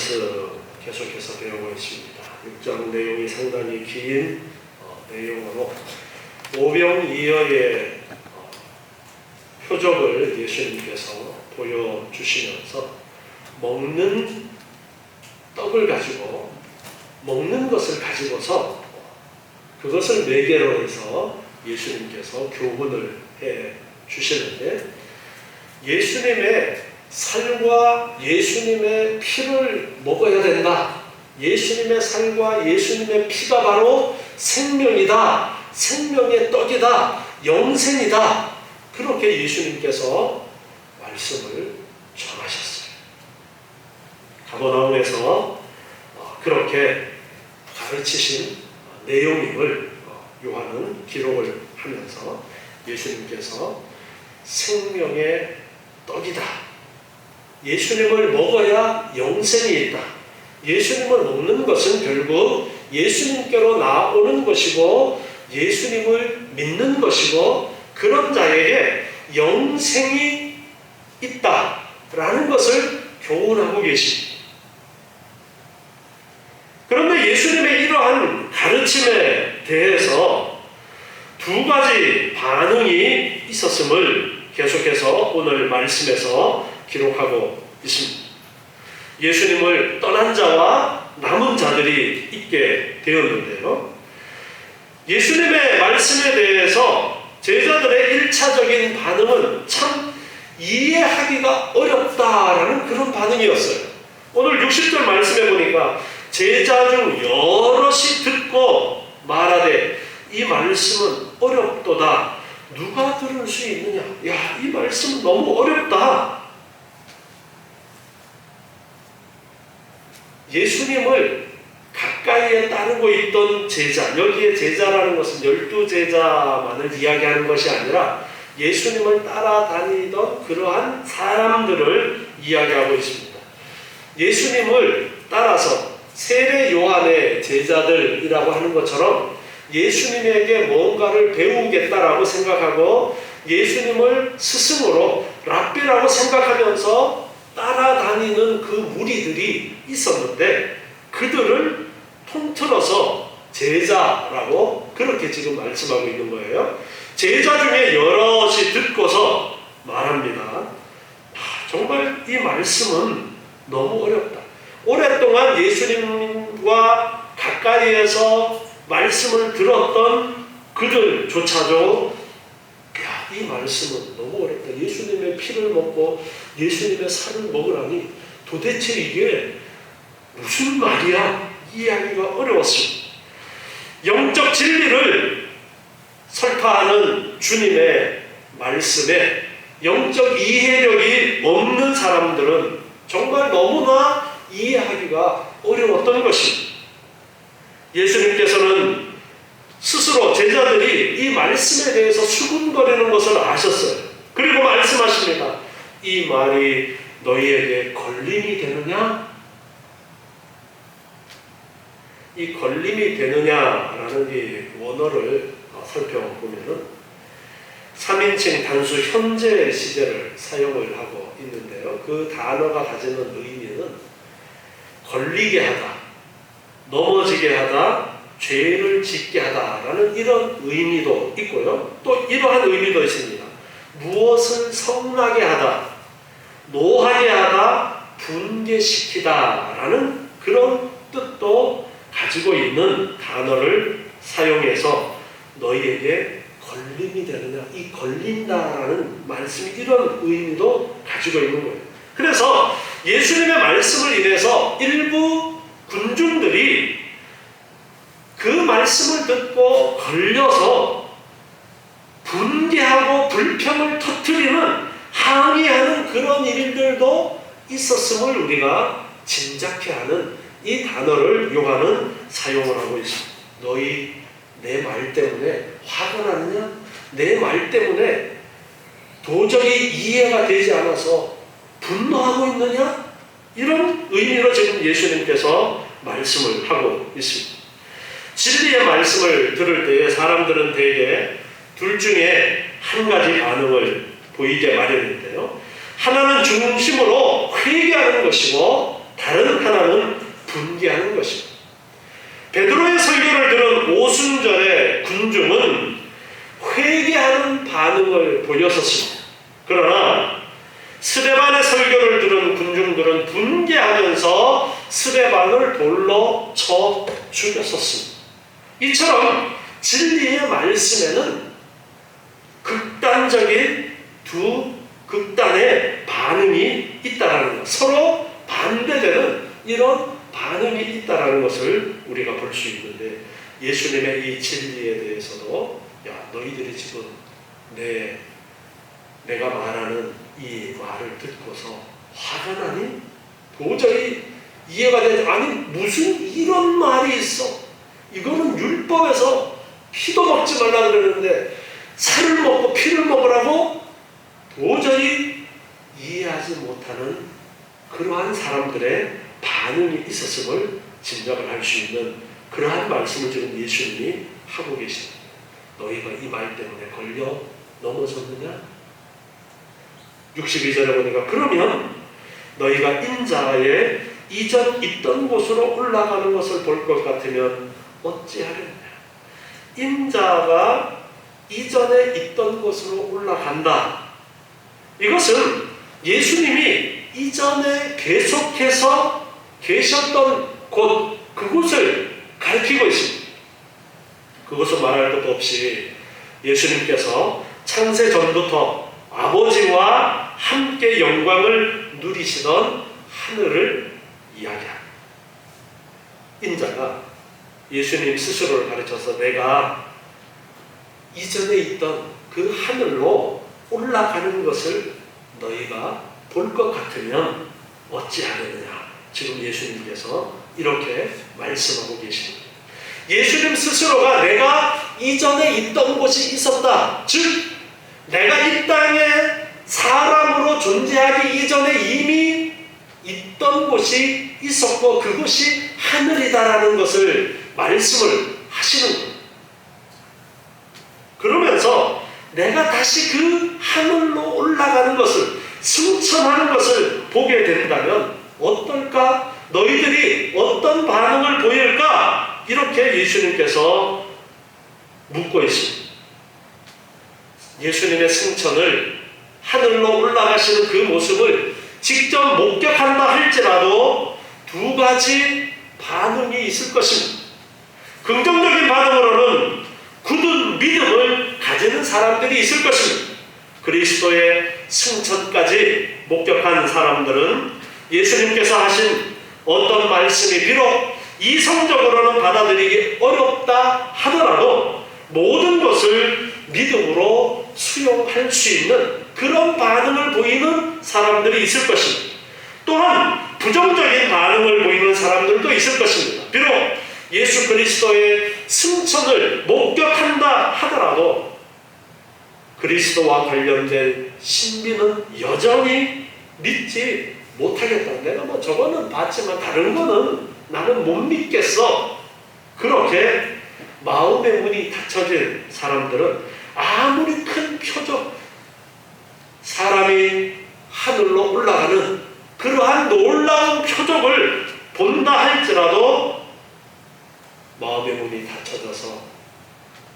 에베소서 계속해서 배우고 있습니다. 6장 내용이 상당히 긴 내용으로 오병이어의 표적을 예수님께서 보여주시면서 먹는 떡을 가지고 먹는 것을 가지고서 그것을 매개로 해서 예수님께서 교훈을 해 주시는데, 예수님의 살과 예수님의 피를 먹어야 된다. 예수님의 살과 예수님의 피가 바로 생명이다. 생명의 떡이다. 영생이다. 그렇게 예수님께서 말씀을 전하셨어요. 가버나움에서 그렇게 가르치신 내용임을 요한은 기록을 하면서 예수님께서 생명의 떡이다. 예수님을 먹어야 영생이 있다. 예수님을 먹는 것은 결국 예수님께로 나오는 것이고 예수님을 믿는 것이고 그런 자에게 영생이 있다라는 것을 교훈하고 계십니다. 그런데 예수님의 이러한 가르침에 대해서 두 가지 반응이 있었음을 계속해서 오늘 말씀에서 기록하고 있습니다. 예수님을 떠난 자와 남은 자들이 있게 되었는데요. 예수님의 말씀에 대해서 제자들의 1차적인 반응은 참 이해하기가 어렵다라는 그런 반응이었어요. 오늘 60절 말씀해 보니까 제자 중 여럿이 듣고 말하되 이 말씀은 어렵도다. 누가 들을 수 있느냐? 야, 이 말씀은 너무 어렵다. 예수님을 가까이에 따르고 있던 제자, 여기에 제자라는 것은 12제자만을 이야기하는 것이 아니라 예수님을 따라다니던 그러한 사람들을 이야기하고 있습니다. 예수님을 따라서 세례 요한의 제자들이라고 하는 것처럼 예수님에게 뭔가를 배우겠다라고 생각하고 예수님을 스승으로 랍비라고 생각하면서 따라다니는 그 무리들이 있었는데 그들을 통틀어서 제자라고 그렇게 지금 말씀하고 있는 거예요. 제자 중에 여럿이 듣고서 말합니다. 정말 이 말씀은 너무 어렵다. 오랫동안 예수님과 가까이에서 말씀을 들었던 그들조차도 이 말씀은 너무 어렵다. 예수님의 피를 먹고 예수님의 살을 먹으라니 도대체 이게 무슨 말이야? 이해하기가 어려웠습니다. 영적 진리를 설파하는 주님의 말씀에 영적 이해력이 없는 사람들은 정말 너무나 이해하기가 어려웠던 것입니다. 예수님께서는 스스로 제자들이 이 말씀에 대해서 수군거리는 것을 아셨어요. 그리고 말씀하십니다. 이 말이 너희에게 걸림이 되느냐? 이 걸림이 되느냐라는 이 원어를 살펴보면은 3인칭 단수 현재 시제를 사용을 하고 있는데요. 그 단어가 가지는 의미는 걸리게 하다, 넘어지게 하다, 죄를 짓게 하다라는 이런 의미도 있고요. 또 이러한 의미도 있습니다. 무엇을 성나게 하다, 노하게 하다, 분개시키다라는 그런 뜻도 가지고 있는 단어를 사용해서 너희에게 걸림이 되느냐, 이 걸린다라는 말씀이 이런 의미도 가지고 있는 거예요. 그래서 예수님의 말씀을 인해서 일부 군중들이 그 말씀을 듣고 걸려서 분개하고 불평을 터뜨리는, 항의하는 그런 일들도 있었음을 우리가 짐작케 하는 이 단어를 요한은 사용을 하고 있습니다. 너희 내 말 때문에 화가 나느냐? 내 말 때문에 도저히 이해가 되지 않아서 분노하고 있느냐? 이런 의미로 지금 예수님께서 말씀을 하고 있습니다. 진리의 말씀을 들을 때에 사람들은 대개 둘 중에 한 가지 반응을 보이게 마련인데요. 하나는 중심으로 회개하는 것이고 다른 하나는 베드로의 설교를 들은 오순절의 군중은 회개하는 반응을 보였었습니다. 그러나 스데반의 설교를 들은 군중들은 분개하면서 스데반을 돌로 쳐 죽였었습니다. 이처럼 진리의 말씀에는 극단적인 두 극단의 반응이 있다라는 것, 서로 반대되는 이런 반응이 있다라는 것을 우리가 볼 수 있는데, 예수님의 이 진리에 대해서도 야, 너희들이 지금 내가 말하는 이 말을 듣고서 화가 나니? 도저히 이해가 되지, 아니 무슨 이런 말이 있어? 이거는 율법에서 피도 먹지 말라 그러는데 살을 먹고 피를 먹으라고? 도저히 이해하지 못하는 그러한 사람들의 반응이 있었음을 짐작을 할 수 있는 그러한 말씀을 지금 예수님이 하고 계십니다. 너희가 이 말 때문에 걸려 넘어졌느냐? 62절에 보니까 그러면 너희가 인자의 이전 있던 곳으로 올라가는 것을 볼 것 같으면 어찌하려느냐? 인자가 이전에 있던 곳으로 올라간다. 이것은 예수님이 이전에 계속해서 계셨던 곳, 그곳을 가리키고 있습니다. 그것은 말할 것도 없이 예수님께서 창세 전부터 아버지와 함께 영광을 누리시던 하늘을 이야기합니다. 인자가 예수님 스스로를 가르쳐서 내가 이전에 있던 그 하늘로 올라가는 것을 너희가 볼 것 같으면 어찌하느냐. 지금 예수님께서 이렇게 말씀하고 계십니다. 예수님 스스로가 내가 이전에 있던 곳이 있었다. 즉 내가 이 땅에 사람으로 존재하기 이전에 이미 있던 곳이 있었고 그곳이 하늘이다라는 것을 말씀을 하시는 거예요. 그러면서 내가 다시 그 하늘로 올라가는 것을, 승천하는 것을 보게 된다면 어떨까? 너희들이 어떤 반응을 보일까? 이렇게 예수님께서 묻고 있습니다. 예수님의 승천을, 하늘로 올라가시는 그 모습을 직접 목격한다 할지라도 두 가지 반응이 있을 것입니다. 긍정적인 반응으로는 굳은 믿음을 가지는 사람들이 있을 것입니다. 그리스도의 승천까지 목격한 사람들은 예수님께서 하신 어떤 말씀이 비록 이성적으로는 받아들이기 어렵다 하더라도 모든 것을 믿음으로 수용할 수 있는 그런 반응을 보이는 사람들이 있을 것입니다. 또한 부정적인 반응을 보이는 사람들도 있을 것입니다. 비록 예수 그리스도의 승천을 목격한다 하더라도 그리스도와 관련된 신비는 여전히 믿지 못하겠다. 내가 뭐 저거는 봤지만 다른 거는 나는 못 믿겠어. 그렇게 마음의 문이 닫혀진 사람들은 아무리 큰 표적, 사람이 하늘로 올라가는 그러한 놀라운 표적을 본다 할지라도 마음의 문이 닫혀져서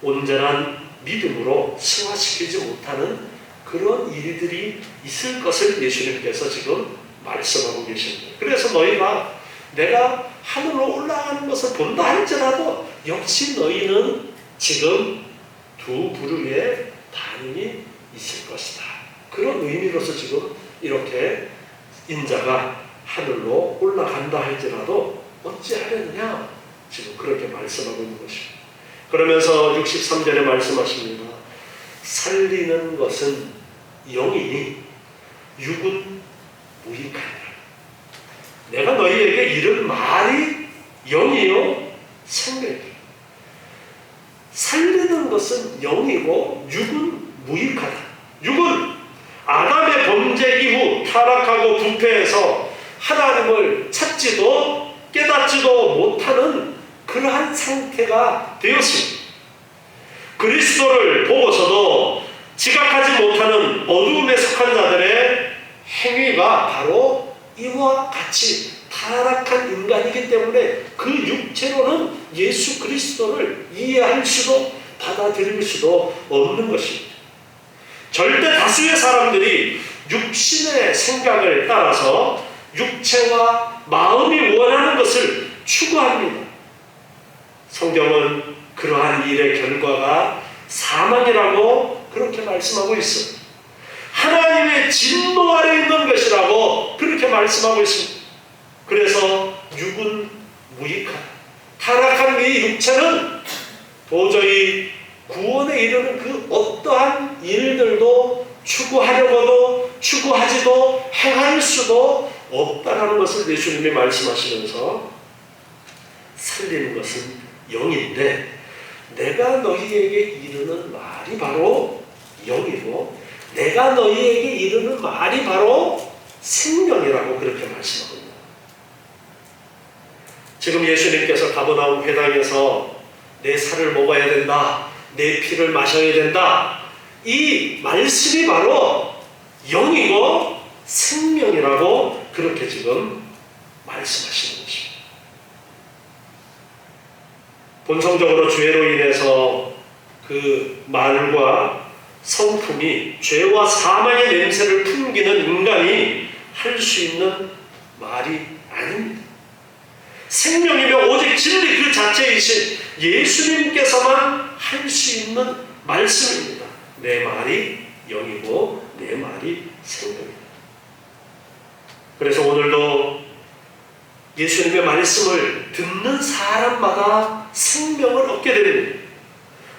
온전한 믿음으로 승화시키지 못하는 그런 일들이 있을 것을 예수님께서 지금 말씀하고 계십니다. 그래서 너희가 내가 하늘로 올라가는 것을 본다 할지라도 역시 너희는 지금 두 부류의 반응이 있을 것이다. 그런 의미로서 지금 이렇게 인자가 하늘로 올라간다 할지라도 어찌하려느냐 지금 그렇게 말씀하고 있는 것입니다. 그러면서 63절에 말씀하십니다. 살리는 것은 영이니 육은 무익하니라. 내가 너희에게 이른 말이 영이요 생명이라. 살리는 것은 영이고 육은 무익하다. 육은 아담의 범죄 이후 타락하고 부패해서 하나님을 찾지도 깨닫지도 못하는 그러한 상태가 되었습니다. 그리스도를 보고서도 지각하지 못하는 어두움에 속한 자들의 행위가 바로 이와 같이 타락한 인간이기 때문에 그 육체로는 예수 그리스도를 이해할 수도 받아들일 수도 없는 것입니다. 절대 다수의 사람들이 육신의 생각을 따라서 육체와 마음이 원하는 것을 추구합니다. 성경은 그러한 일의 결과가 사망이라고 그렇게 말씀하고 있습니다. 하나님의 진노 아래 있는 것이라고 그렇게 말씀하고 있습니다. 그래서 육은 무익하다. 타락한 이 육체는 도저히 구원에 이르는 그 어떠한 일들도 추구하려고도 추구하지도 행할 수도 없다라는 것을 예수님이 말씀하시면서 살리는 것은 영인데 내가 너희에게 이르는 말이 바로 영이고 내가 너희에게 이르는 말이 바로 생명이라고 그렇게 말씀합니다. 지금 예수님께서 가버나움 회당에서 내 살을 먹어야 된다, 내 피를 마셔야 된다, 이 말씀이 바로 영이고 생명이라고 그렇게 지금 말씀하시는 것입니다. 본성적으로 죄로 인해서 그 말과 성품이 죄와 사망의 냄새를 풍기는 인간이 할 수 있는 말이 아닙니다. 생명이며 오직 진리 그 자체이신 예수님께서만 할 수 있는 말씀입니다. 내 말이 영이고 내 말이 생명입니다. 그래서 오늘도 예수님의 말씀을 듣는 사람마다 생명을 얻게 됩니다.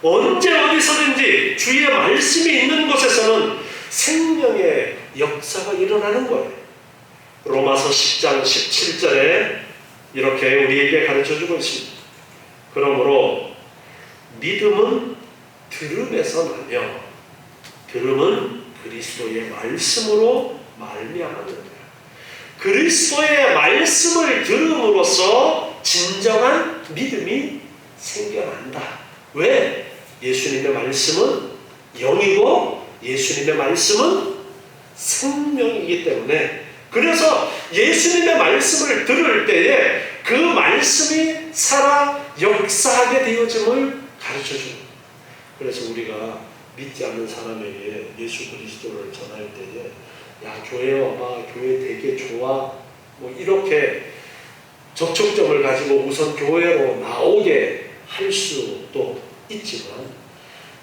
언제 어디서든지 주의 말씀이 있는 곳에서는 생명의 역사가 일어나는 거예요. 로마서 10장 17절에 이렇게 우리에게 가르쳐주고 있습니다. 그러므로 믿음은 들음에서 나며 들음은 그리스도의 말씀으로 말미암았느니라. 그리스도의 말씀을 들음으로써 진정한 믿음이 생겨난다. 왜? 예수님의 말씀은 영이고 예수님의 말씀은 생명이기 때문에 그래서 예수님의 말씀을 들을 때에 그 말씀이 살아 역사하게 되어짐을 가르쳐줍니다. 그래서 우리가 믿지 않는 사람에게 예수 그리스도를 전할 때에 야 교회 와봐, 교회 되게 좋아, 뭐 이렇게 접촉점을 가지고 우선 교회로 나오게 할 수도 있지만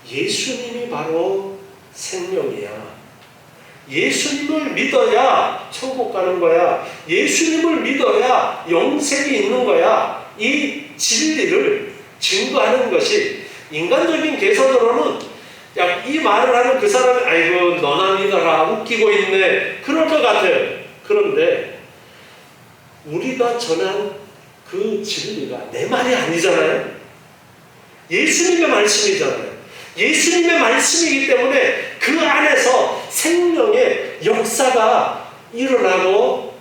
예수님이 바로 생명이야. 예수님을 믿어야 천국 가는 거야. 예수님을 믿어야 영생이 있는 거야. 이 진리를 증거하는 것이 인간적인 계산으로는 야, 이 말을 하는 그 사람이 아이고 너나 믿어라 웃기고 있네 그럴 것 같아요. 그런데 우리가 전한 그 진리가 내 말이 아니잖아요. 예수님의 말씀이잖아요. 예수님의 말씀이기 때문에 그 안에서 생명의 역사가 일어나고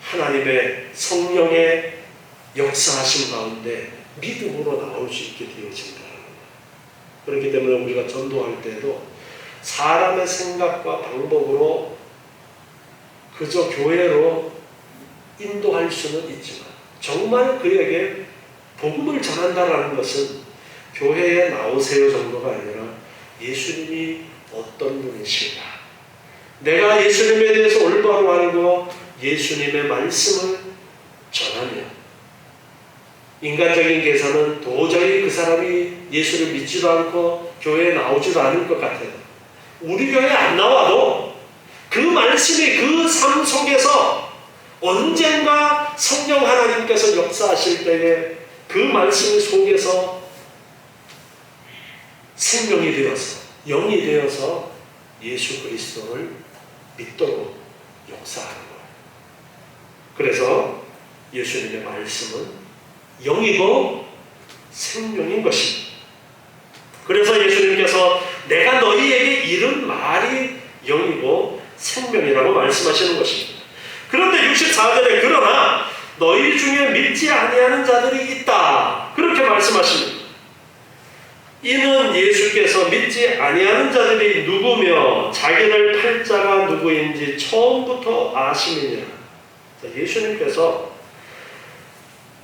하나님의 성령의 역사하심 가운데 믿음으로 나올 수 있게 되어진다. 그렇기 때문에 우리가 전도할 때도 사람의 생각과 방법으로 그저 교회로 인도할 수는 있지만 정말 그에게 복음을 전한다라는 것은 교회에 나오세요 정도가 아니라 예수님이 어떤 분이신가, 내가 예수님에 대해서 올바로 알고 예수님의 말씀을 전하며 인간적인 계산은 도저히 그 사람이 예수를 믿지도 않고 교회에 나오지도 않을 것 같아요. 우리 교회에 안 나와도 그 말씀이 그 삶 속에서 언젠가 성령 하나님께서 역사하실 때에 그 말씀 속에서 생명이 되어서 영이 되어서 예수 그리스도를 믿도록 역사하는 거예요. 그래서 예수님의 말씀은 영이고 생명인 것입니다. 그래서 예수님께서 내가 너희에게 이른 말이 영이고 생명이라고 말씀하시는 것입니다. 그런데 64절에 그러나 너희 중에 믿지 아니하는 자들이 있다 그렇게 말씀하십니다. 이는 예수께서 믿지 아니하는 자들이 누구며 자기를 팔 자가 누구인지 처음부터 아심이니라. 예수님께서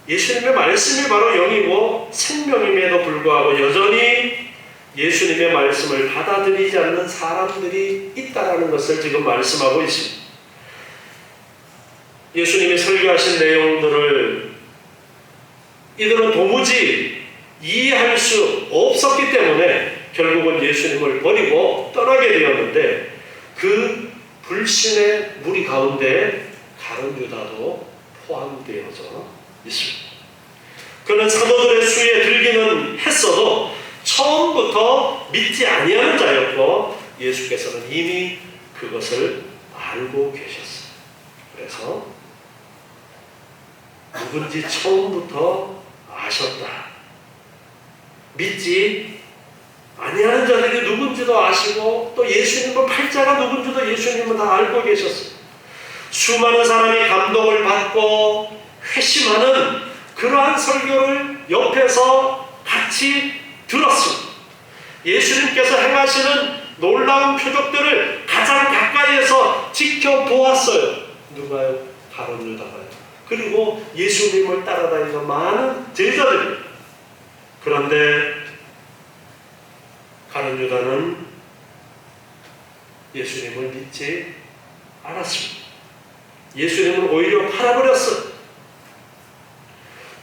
예수님의 말씀이 바로 영이고 생명임에도 불구하고 여전히 예수님의 말씀을 받아들이지 않는 사람들이 있다는 것을 지금 말씀하고 있습니다. 예수님이 설교하신 내용들을 이들은 도무지 이해할 수 없었기 때문에 결국은 예수님을 버리고 떠나게 되었는데, 그 불신의 무리 가운데 가룟 유다도 포함되어져 있습니다. 그는 사도들의 수에 들기는 했어도 처음부터 믿지 아니하는 자였고 예수께서는 이미 그것을 알고 계셨어요. 그래서 누군지 처음부터 아셨다. 믿지 아니하는 자들이 누군지도 아시고 또 예수님은 팔자가 누군지도 예수님은 다 알고 계셨어요. 수많은 사람이 감동을 받고 회심하는 그러한 설교를 옆에서 같이 들었습니다. 예수님께서 행하시는 놀라운 표적들을 가장 가까이에서 지켜보았어요. 누가요? 가룟 유다가요. 그리고 예수님을 따라다니는 많은 제자들이. 그런데 가룟 유다는 예수님을 믿지 않았습니다. 예수님을 오히려 팔아버렸어요.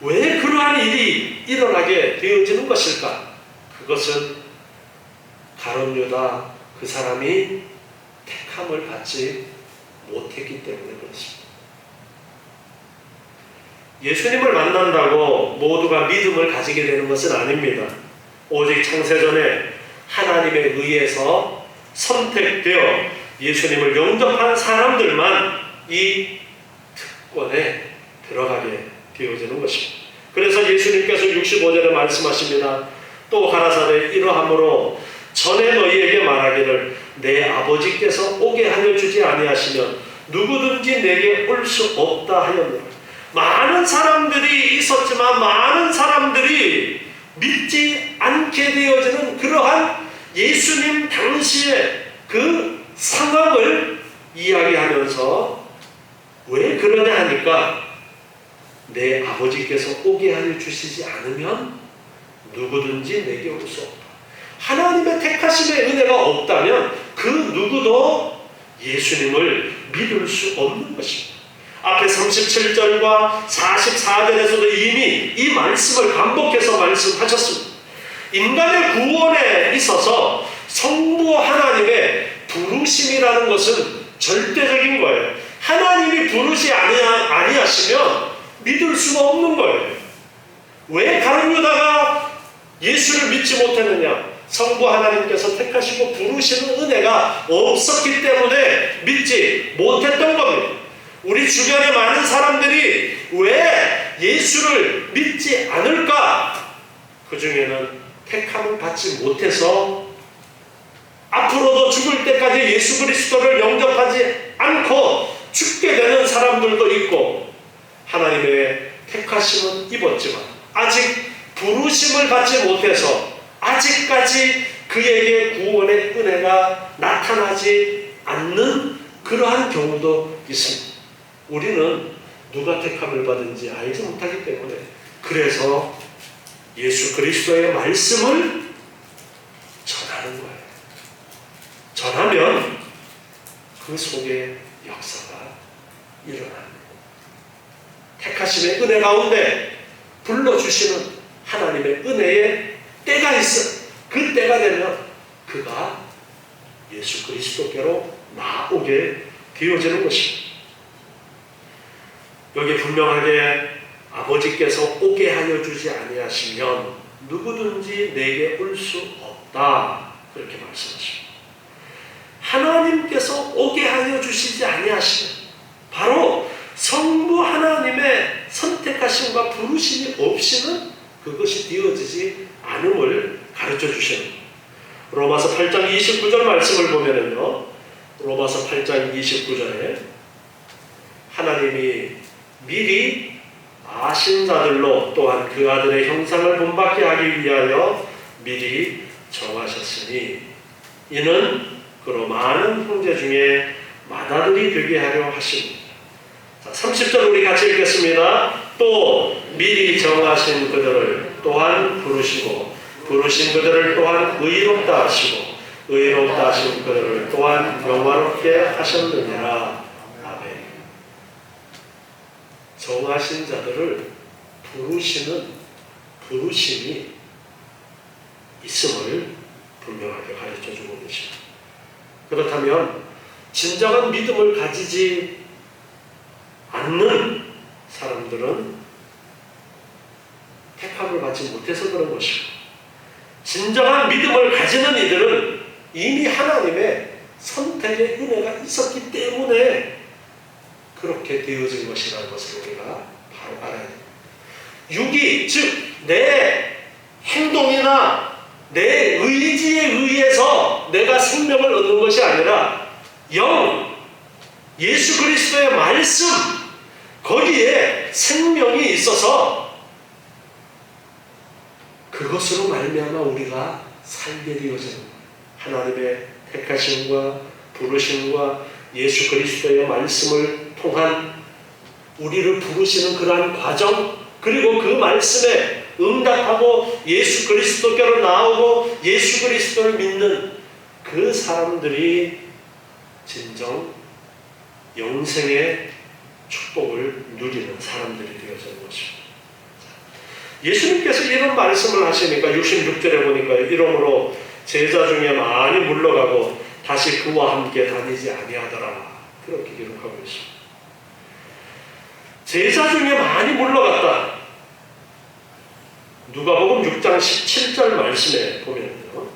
왜 그러한 일이 일어나게 되어지는 것일까? 그것은 가룟 유다 그 사람이 택함을 받지 못했기 때문에 그렇습니다. 예수님을 만난다고 모두가 믿음을 가지게 되는 것은 아닙니다. 오직 창세전에 하나님에 의해서 선택되어 예수님을 영접한 사람들만 이 특권에 들어가게 되어지는 것입니다. 그래서 예수님께서 65절에 말씀하십니다. 또 가라사대 이러함으로 전에 너희에게 말하기를 내 아버지께서 오게 하여 주지 아니하시면 누구든지 내게 올 수 없다 하였노라. 많은 사람들이 있었지만 많은 사람들이 믿지 않게 되어지는 그러한 예수님 당시의 그 상황을 이야기하면서 왜 그러냐 하니까 내 아버지께서 오게 하여 주시지 않으면 누구든지 내게 올 수 없다. 하나님의 택하심의 은혜가 없다면 그 누구도 예수님을 믿을 수 없는 것입니다. 앞에 37절과 44절에서도 이미 이 말씀을 반복해서 말씀하셨습니다. 인간의 구원에 있어서 성부 하나님의 부르심이라는 것은 절대적인 거예요. 하나님이 부르지 아니하시면 믿을 수가 없는 거예요. 왜 가룟 유다가 예수를 믿지 못했느냐? 성부 하나님께서 택하시고 부르시는 은혜가 없었기 때문에 믿지 못했던 겁니다. 우리 주변에 많은 사람들이 왜 예수를 믿지 않을까? 그 중에는 택함을 받지 못해서 앞으로도 죽을 때까지 예수 그리스도를 영접하지 않고 죽게 되는 사람들도 있고, 하나님의 택하심은 입었지만 아직 부르심을 받지 못해서 아직까지 그에게 구원의 은혜가 나타나지 않는 그러한 경우도 있습니다. 우리는 누가 택함을 받은지 알지 못하기 때문에, 그래서 예수 그리스도의 말씀을 전하는 거예요. 전하면 그 속에 역사가 일어납니다. 택하심의 은혜 가운데 불러주시는 하나님의 은혜의 때가 있어요. 그 때가 되면 그가 예수 그리스도께로 나오게 되어지는 것입니다. 여기 분명하게 아버지께서 오게 하여 주지 아니하시면 누구든지 내게 올 수 없다, 그렇게 말씀하십니다. 하나님께서 오게 하여 주시지 아니하시면 바로 성부 하나님의 선택하심과 부르심이 없이는 그것이 되어지지 않음을 가르쳐 주시는 거예요. 로마서 8장 29절 말씀을 보면은요, 로마서 8장 29절에 하나님이 미리 아신 자들로 또한 그 아들의 형상을 본받게 하기 위하여 미리 정하셨으니 이는 그로 많은 형제 중에 맏아들이 되게 하려 하십니다. 자, 30절 우리 같이 읽겠습니다. 또 미리 정하신 그들을 또한 부르시고 부르신 그들을 또한 의롭다 하시고 의롭다 하신 그들을 또한 영화롭게 하셨느니라. 아멘. 정하신 자들을 부르시는 부르심이 있음을 분명하게 가르쳐주고 계십니다. 그렇다면 진정한 믿음을 가지지 않는 사람들은 택함을 받지 못해서 그런 것이고, 진정한 믿음을 가지는 이들은 이미 하나님의 선택의 은혜가 있었기 때문에 그렇게 되어진 것이라는 것을 우리가 바로 알아야 됩니다. 육이, 즉 내 행동이나 내 의지에 의해서 내가 생명을 얻는 것이 아니라 영, 예수 그리스도의 말씀, 거기에 생명이 있어서 그것으로 말미암아 우리가 살게 되어지는 거예요. 하나님의 택하심과 부르심과 예수 그리스도의 말씀을 통한 우리를 부르시는 그러한 과정, 그리고 그 말씀에 응답하고 예수 그리스도께로 나오고 예수 그리스도를 믿는 그 사람들이 진정 영생의 축복을 누리는 사람들이 되어지는 것입니다. 예수님께서 이런 말씀을 하시니까 66절에 보니까 이러므로 제자 중에 많이 물러가고 다시 그와 함께 다니지 아니하더라, 그렇게 기록하고 있습니다. 제자 중에 많이 물러갔다. 누가복음 6장 17절 말씀에 보면요,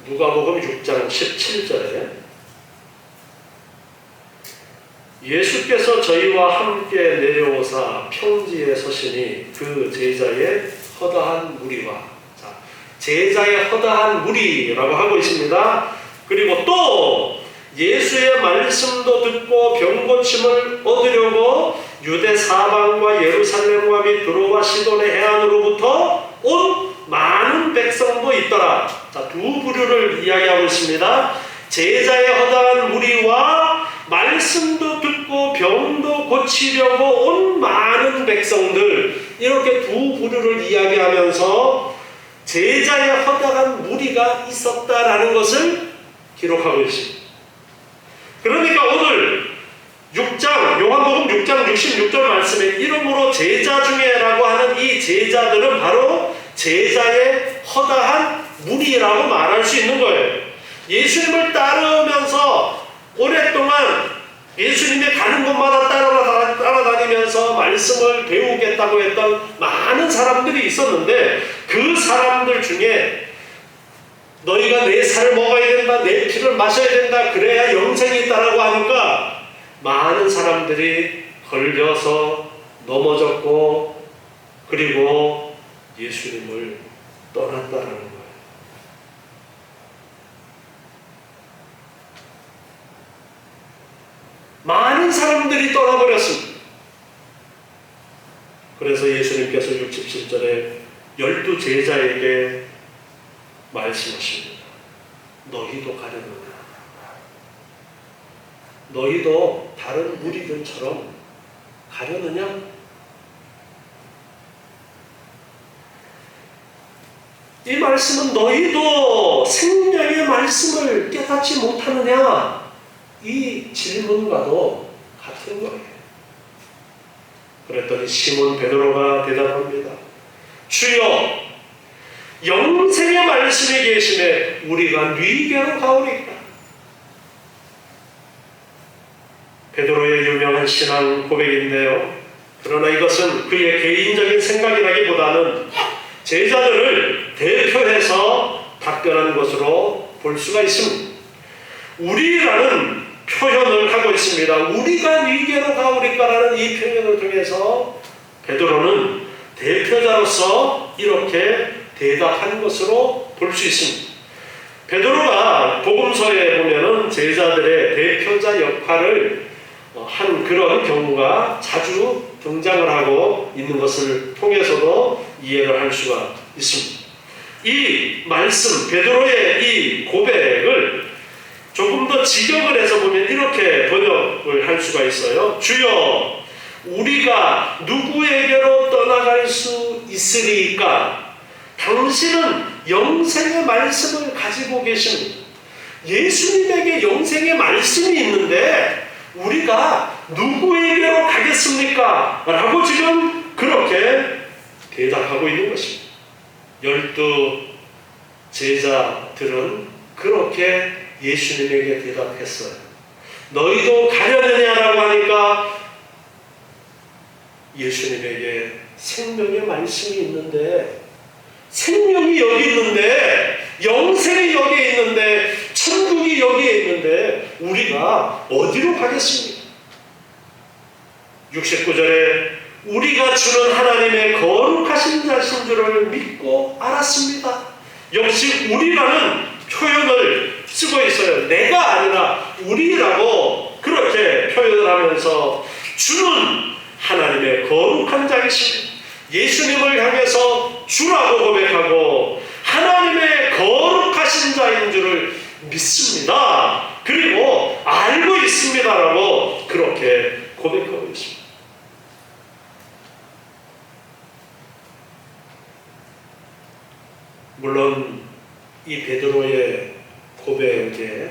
누가복음 6장 17절에 예수께서 저희와 함께 내려오사 평지에 서시니 그 제자의 허다한 무리와, 자, 제자의 허다한 무리라고 하고 있습니다. 그리고 또 예수의 말씀도 듣고 병고침을 얻으려고 유대 사방과 예루살렘과 및 두로와 시돈의 해안으로부터 온 많은 백성도 있더라. 자, 두 부류를 이야기하고 있습니다. 제자의 허다한 무리와 말씀도 듣고 병도 고치려고 온 많은 백성들, 이렇게 두 부류를 이야기하면서 제자의 허다한 무리가 있었다라는 것을 기록하고 있습니다. 그러니까 오늘 6장, 요한복음 6장 66절 말씀에 이러므로 제자 중에라고 하는 이 제자들은 바로 제자의 허다한 무리라고 말할 수 있는 거예요. 예수님을 따르면서 오랫동안 예수님이 가는 곳마다 따라다니면서 말씀을 배우겠다고 했던 많은 사람들이 있었는데, 그 사람들 중에 너희가 내 살을 먹어야 된다, 내 피를 마셔야 된다, 그래야 영생이 있다라고 하니까 많은 사람들이 걸려서 넘어졌고, 그리고 예수님을 떠났다라는 거예요. 많은 사람들이 떠나버렸습니다. 그래서 예수님께서 67절에 12 제자에게 말씀하십니다. 너희도 가려느냐? 너희도 다른 무리들처럼 가려느냐? 이 말씀은 너희도 생명의 말씀을 깨닫지 못하느냐? 이 질문과도 같은 거예요. 그랬더니 시몬 베드로가 대답합니다. 주여, 영생의 말씀이 계심에 우리가 네게로 가오리까? 베드로의 유명한 신앙 고백인데요, 그러나 이것은 그의 개인적인 생각이라기보다는 제자들을 대표해서 답변한 것으로 볼 수가 있습니다. 우리라는 표현을 하고 있습니다. 우리가 네게로 가오리까라는 이 표현을 통해서 베드로는 대표자로서 이렇게 대답한 것으로 볼 수 있습니다. 베드로가 복음서에 보면은 제자들의 대표자 역할을 한 그런 경우가 자주 등장을 하고 있는 것을 통해서도 이해를 할 수가 있습니다. 이 말씀, 베드로의 이 고백을 조금 더 직역을 해서 보면 이렇게 번역을 할 수가 있어요. 주여, 우리가 누구에게로 떠나갈 수 있으리까? 당신은 영생의 말씀을 가지고 계십니다. 예수님에게 영생의 말씀이 있는데 우리가 누구에게로 가겠습니까? 라고 지금 그렇게 대답하고 있는 것입니다. 12 제자들은 그렇게 예수님에게 대답했어요. 너희도 가려느냐라고 하니까 예수님에게 생명의 말씀이 있는데, 생명이 여기 있는데, 영생이 여기에 있는데, 천국이 여기에 있는데 우리가 어디로 가겠습니까? 69절에 우리가 주는 하나님의 거룩하신 자신 줄을 믿고 알았습니다. 역시 우리라는 표현을 쓰고 있어요. 내가 아니라 우리라고 그렇게 표현을 하면서 주는 하나님의 거룩한 자이십니다. 예수님을 향해서 주라고 고백하고 하나님의 거룩하신 자인 줄을 믿습니다. 그리고 알고 있습니다라고 그렇게 고백하고 있습니다. 물론 이 베드로의 고백에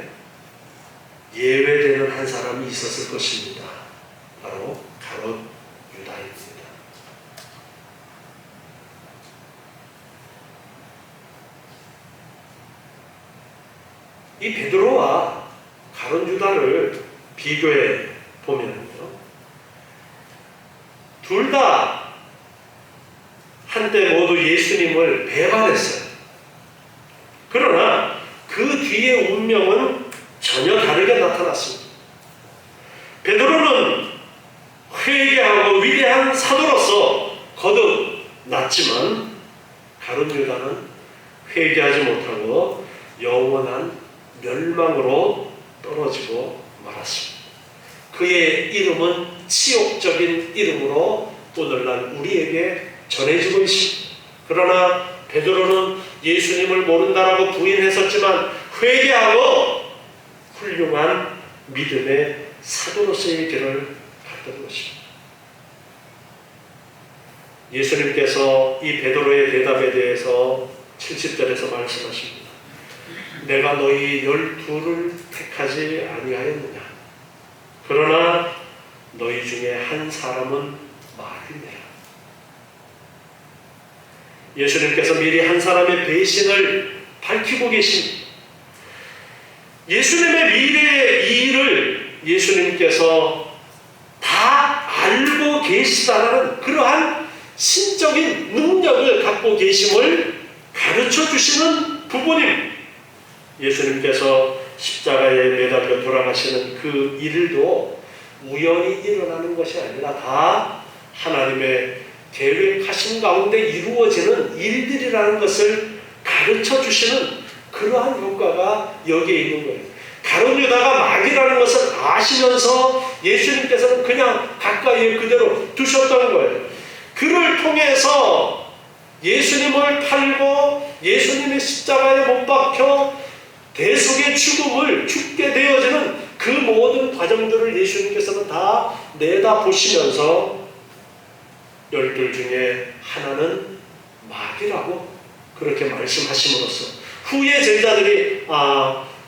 예외되는 한 사람이 있었을 것입니다. 바로 가롯 유다입니다. 이 베드로와 가롯 유다를 비교해 보면요, 둘 다 한때 모두 예수님을 배반했어요. 그러나 그 뒤의 운명은 전혀 다르게 나타났습니다. 베드로는 회개하고 위대한 사도로서 거듭났지만 가룟 유다는 회개하지 못하고 영원한 멸망으로 떨어지고 말았습니다. 그의 이름은 치욕적인 이름으로 오늘날 우리에게 전해지고 있습니다. 그러나 베드로는 예수님을 모른다라고 부인했었지만 회개하고 훌륭한 믿음의 사도로서의 길을 갔던 것입니다. 예수님께서 이 베드로의 대답에 대해서 70절에서 말씀하십니다. 내가 너희 12를 택하지 아니하였느냐? 그러나 너희 중에 한 사람은 말이네. 예수님께서 미리 한 사람의 배신을 밝히고 계십니다. 예수님의 미래의 일을 예수님께서 다 알고 계시다는 그러한 신적인 능력을 갖고 계심을 가르쳐 주시는 부모님. 예수님께서 십자가에 매달려 돌아가시는 그 일도 우연히 일어나는 것이 아니라 다 하나님의 계획하신 가운데 이루어지는 일들이라는 것을 가르쳐 주시는 그러한 효과가 여기에 있는 거예요. 가룟 유다가 마귀라는 것을 아시면서 예수님께서는 그냥 가까이에 그대로 두셨던 거예요. 그를 통해서 예수님을 팔고 예수님의 십자가에 못 박혀 대속의 죽음을 죽게 되어지는 그 모든 과정들을 예수님께서는 다 내다보시면서 12 중에 하나는 마귀라고 그렇게 말씀하심으로써 후에 제자들이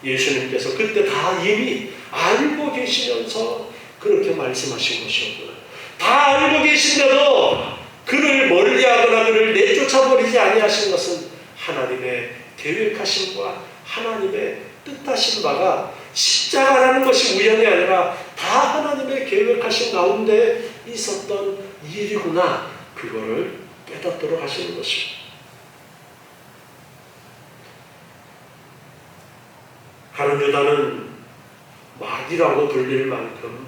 예수님께서 그때 다 이미 알고 계시면서 그렇게 말씀하신 것이었구나. 다 알고 계신데도 그를 멀리하거나 그를 내쫓아버리지 아니하신 것은 하나님의 계획하심과 하나님의 뜻하신 바가 십자가라는 것이 우연이 아니라 다 하나님의 계획하신 가운데 있었던 일이구나. 그거를 깨닫도록 하시는 것입니다. 가룟 유다는 마귀라고 불릴 만큼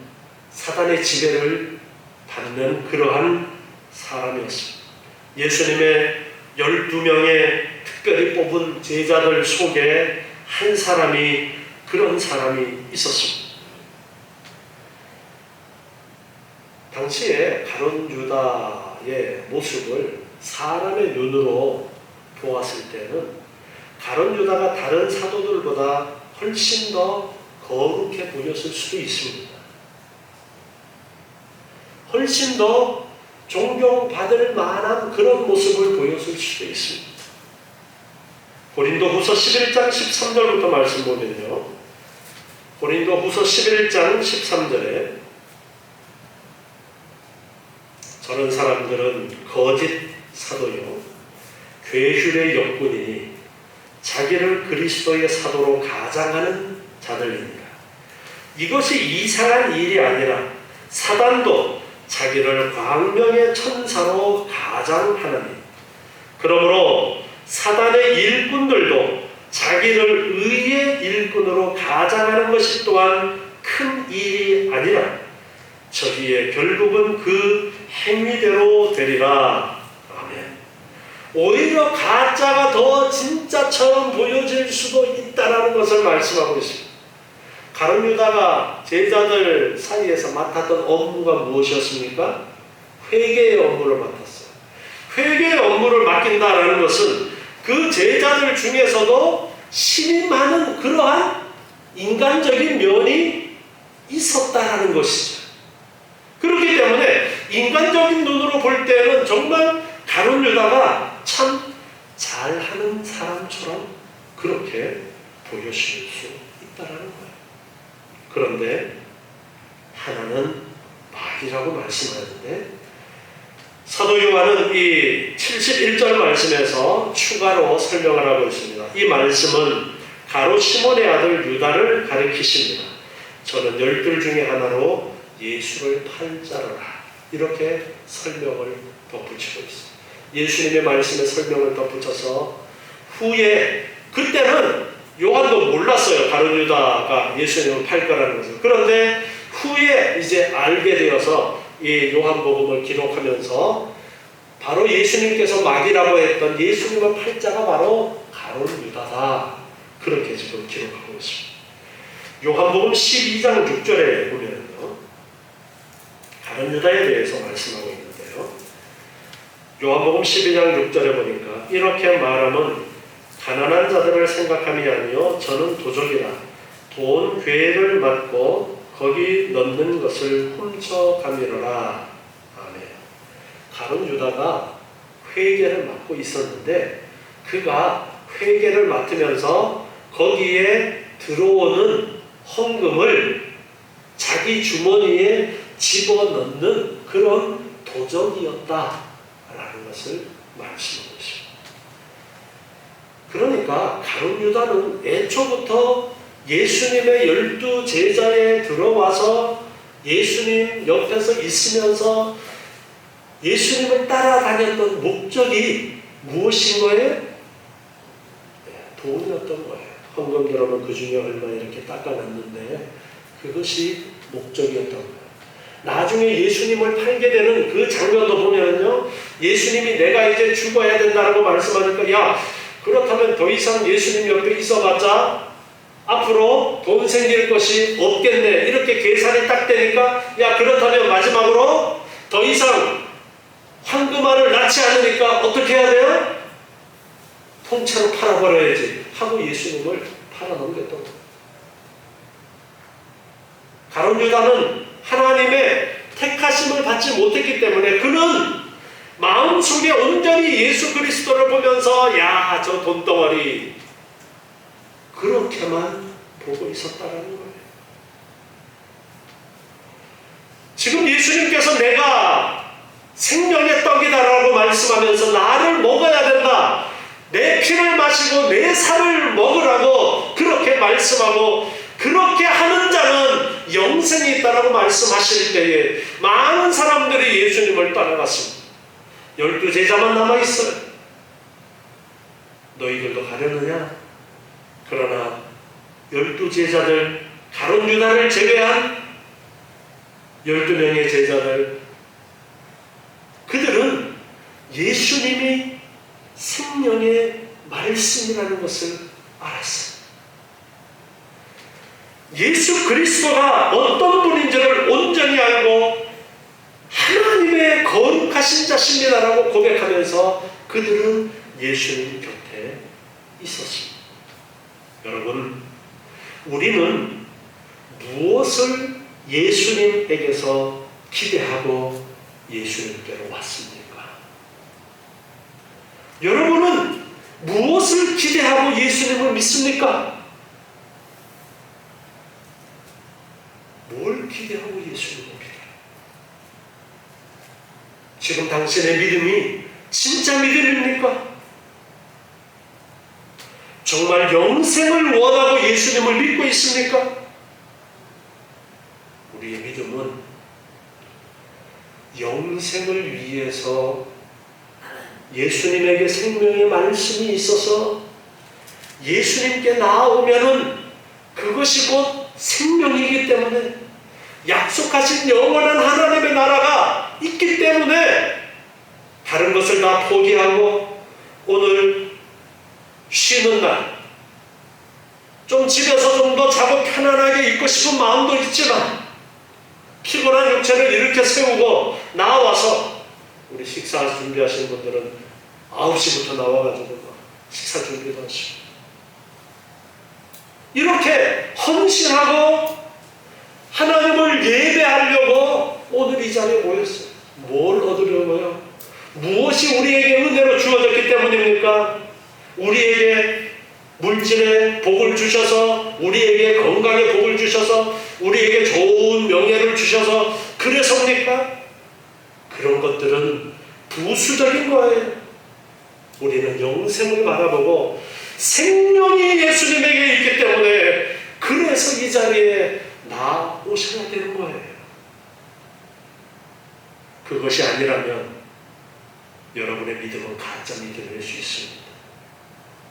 사단의 지배를 받는 그러한 사람이었습니다. 예수님의 12명의 특별히 뽑은 제자들 속에 한 사람이 그런 사람이 있었습니다. 당시에 가룟 유다의 모습을 사람의 눈으로 보았을 때는 가룟 유다가 다른 사도들보다 훨씬 더 거룩해 보였을 수도 있습니다. 훨씬 더 존경받을 만한 그런 모습을 보여줄 수도 있습니다. 고린도후서 11장 13절부터 말씀 보면요. 고린도후서 11장 13절에 저런 사람들은 거짓 사도요 괴휼의 역군이니 자기를 그리스도의 사도로 가장하는 자들입니다. 이것이 이상한 일이 아니라 사단도 자기를 광명의 천사로 가장하나니 그러므로 사단의 일꾼들도 자기를 의의 일꾼으로 가장하는 것이 또한 큰 일이 아니라 저기에 결국은 그 행위대로 되리라. 아멘. 오히려 가짜가 더 진짜처럼 보여질 수도 있다는 것을 말씀하고 있습니다. 가룟 유다가 제자들 사이에서 맡았던 업무가 무엇이었습니까? 회개의 업무를 맡았어요. 회개의 업무를 맡긴다라는 것은 그 제자들 중에서도 신임하는 그러한 인간적인 면이 있었다라는 것이죠. 그렇기 때문에 인간적인 눈으로 볼 때는 정말 가룟 유다가 참 잘하는 사람처럼 그렇게 보여질 수 있다라는 거예요. 그런데 하나는 마귀라고 말씀하는데 사도 요한은 이 71절 말씀에서 추가로 설명을 하고 있습니다. 이 말씀은 가롯 시몬의 아들 유다를 가리키십니다. 저는 열둘 중에 하나로 예수를 팔 자로라. 이렇게 설명을 덧붙이고 있습니다. 예수님의 말씀에 설명을 덧붙여서 후에 그때는 요한도 몰랐어요. 가룟 유다가 예수님을 팔 거라는 것을. 그런데 후에 이제 알게 되어서 이 요한복음을 기록하면서 바로 예수님께서 마귀라고 했던 예수님을 팔 자가 바로 가룟 유다다. 그렇게 지금 기록하고 있습니다. 요한복음 12장 6절에 보면요. 가룟 유다에 대해서 말씀하고 있는데요. 요한복음 12장 6절에 보니까 이렇게 말하면 가난한 자들을 생각함이 아니요 저는 도적이라 돈 괴를 맞고 거기 넣는 것을 훔쳐가미러라. 아멘. 가룟 유다가 회개를 맡고 있었는데 그가 회개를 맡으면서 거기에 들어오는 헌금을 자기 주머니에 집어넣는 그런 도적이었다라는 것을 말씀하고 있습니다. 그러니까 가룟 유다는 애초부터 예수님의 12 제자에 들어와서 예수님 옆에서 있으면서 예수님을 따라다녔던 목적이 무엇인 거예요? 돈이었던 거예요. 헌금 들어오면 그 중에 얼마 이렇게 닦아놨는데 그것이 목적이었던 거예요. 나중에 예수님을 팔게 되는 그 장면도 보면요, 예수님이 내가 이제 죽어야 된다라고 말씀하니까 야 그렇다면 더 이상 예수님 옆에 있어봤자 앞으로 돈 생길 것이 없겠네 이렇게 계산이 딱 되니까 야 그렇다면 마지막으로 더 이상 황금알을 낳지 않으니까 어떻게 해야 돼요? 통째로 팔아버려야지 하고 예수님을 팔아넘겼던 거예요. 가룟 유다는 하나님의 택하심을 받지 못했기 때문에 그는 마음속에 온전히 예수 그리스도를 보면서 야 저 돈덩어리 그렇게만 보고 있었다는 거예요. 지금 예수님께서 내가 생명의 떡이다라고 말씀하면서 나를 먹어야 된다. 내 피를 마시고 내 살을 먹으라고 그렇게 말씀하고 그렇게 하는 자는 영생이 있다라고 말씀하실 때에 많은 사람들이 예수님을 따라갔습니다. 12 제자만 남아있어요. 너희들도 가려느냐? 그러나 12 제자들 가룟 유다를 제외한 12명의 제자들 그들은 예수님이 생명의 말씀이라는 것을 알았어요. 예수 그리스도가 어떤 분인지를 온전히 알고 하나님의 거룩하신 자십니다라고 고백하면서 그들은 예수님 곁에 있었습니다. 여러분, 우리는 무엇을 예수님에게서 기대하고 예수님께로 왔습니까? 여러분은 무엇을 기대하고 예수님을 믿습니까? 뭘 기대하고 예수님을 믿어요? 지금 당신의 믿음이 진짜 믿음입니까? 정말 영생을 원하고 예수님을 믿고 있습니까? 우리의 믿음은 영생을 위해서 예수님에게 생명의 말씀이 있어서 예수님께 나아오면은 그것이 곧 생명이기 때문에, 약속하신 영원한 하나님의 나라가 있기 때문에 다른 것을 다 포기하고 오늘 쉬는 날 좀 집에서 좀 더 자고 편안하게 있고 싶은 마음도 있지만 피곤한 육체를 이렇게 세우고 나와서, 우리 식사 준비하시는 분들은 9시부터 나와가지고 식사 준비도 하시고, 이렇게 헌신하고 하나님을 예배하려고 오늘 이 자리에 모였어요. 뭘 얻으려고요? 무엇이 우리에게 은혜로 주어졌기 때문입니까? 우리에게 물질의 복을 주셔서, 우리에게 건강의 복을 주셔서, 우리에게 좋은 명예를 주셔서 그래서입니까? 그런 것들은 부수적인 거예요. 우리는 영생을 바라보고 생명이 예수님에게 있기 때문에 그래서 이 자리에 나오셔야 되는 거예요. 그것이 아니라면 여러분의 믿음은 가짜 믿음일 수 있습니다.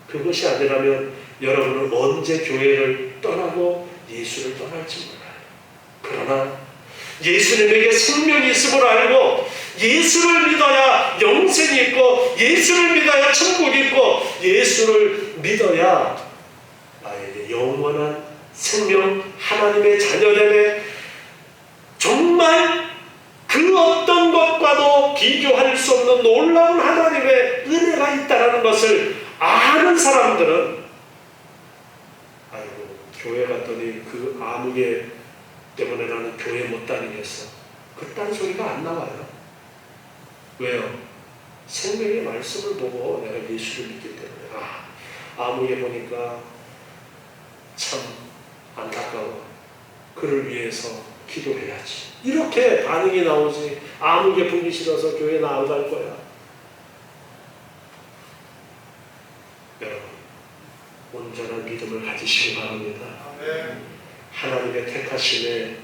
그것이 아니라면 여러분은 언제 교회를 떠나고 예수를 떠날지 몰라요. 그러나 예수님에게 생명이 있음을 알고 예수를 믿어야 영생이 있고, 예수를 믿어야 천국이 있고, 예수를 믿어야 나에게 영원한 생명, 하나님의 자녀됨에 정말 그 어떤 것과도 비교할 수 없는 놀라운 하나님의 은혜가 있다는 것을 아는 사람들은, 아이고 교회 갔더니 그 아무개 때문에 나는 교회 못 다니겠어, 그딴 소리가 안 나와요. 왜요? 생명의 말씀을 보고 내가 예수를 믿기 때문에, 아무개 보니까 참 안타까워, 그를 위해서 기도해야지, 이렇게 반응이 나오지, 아무개 보기 싫어서 교회 나 안 갈 거야. 여러분, 온전한 믿음을 가지시기 바랍니다. 하나님의 택하심의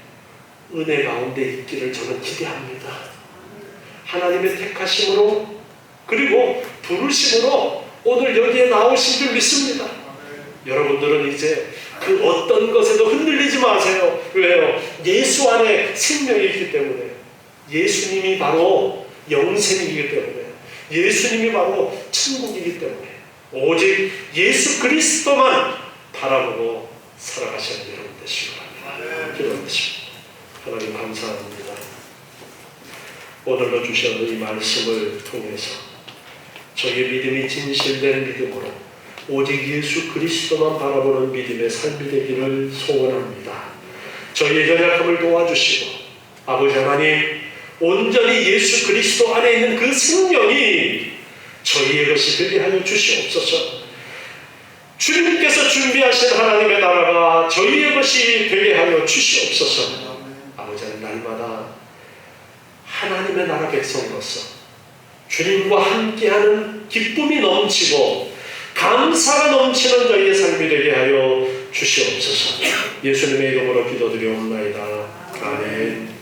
은혜 가운데 있기를 저는 기대합니다. 하나님의 택하심으로, 그리고 부르심으로 오늘 여기에 나오신 줄 믿습니다. 여러분들은 이제 그 어떤 것에도 흔들리지 마세요. 왜요? 예수 안에 생명이 있기 때문에, 예수님이 바로 영생이기 때문에, 예수님이 바로 천국이기 때문에 오직 예수 그리스도만 바라보고 살아가시는 여러분 되시기 바랍니다. 기도하겠습니다. 하나님 감사합니다. 오늘도 주신 이 말씀을 통해서 저희의 믿음이 진실된 믿음으로 오직 예수 그리스도만 바라보는 믿음의 삶이 되기를 소원합니다. 저희의 연약함을 도와주시고, 아버지 하나님, 온전히 예수 그리스도 안에 있는 그 생명이 저희의 것이 되게 하여 주시옵소서. 주님께서 준비하신 하나님의 나라가 저희의 것이 되게 하여 주시옵소서. 아버지 하나님, 날마다 하나님의 나라 백성으로서 주님과 함께하는 기쁨이 넘치고 감사가 넘치는 저희의 삶이 되게 하여 주시옵소서. 예수님의 이름으로 기도드리옵나이다. 아멘.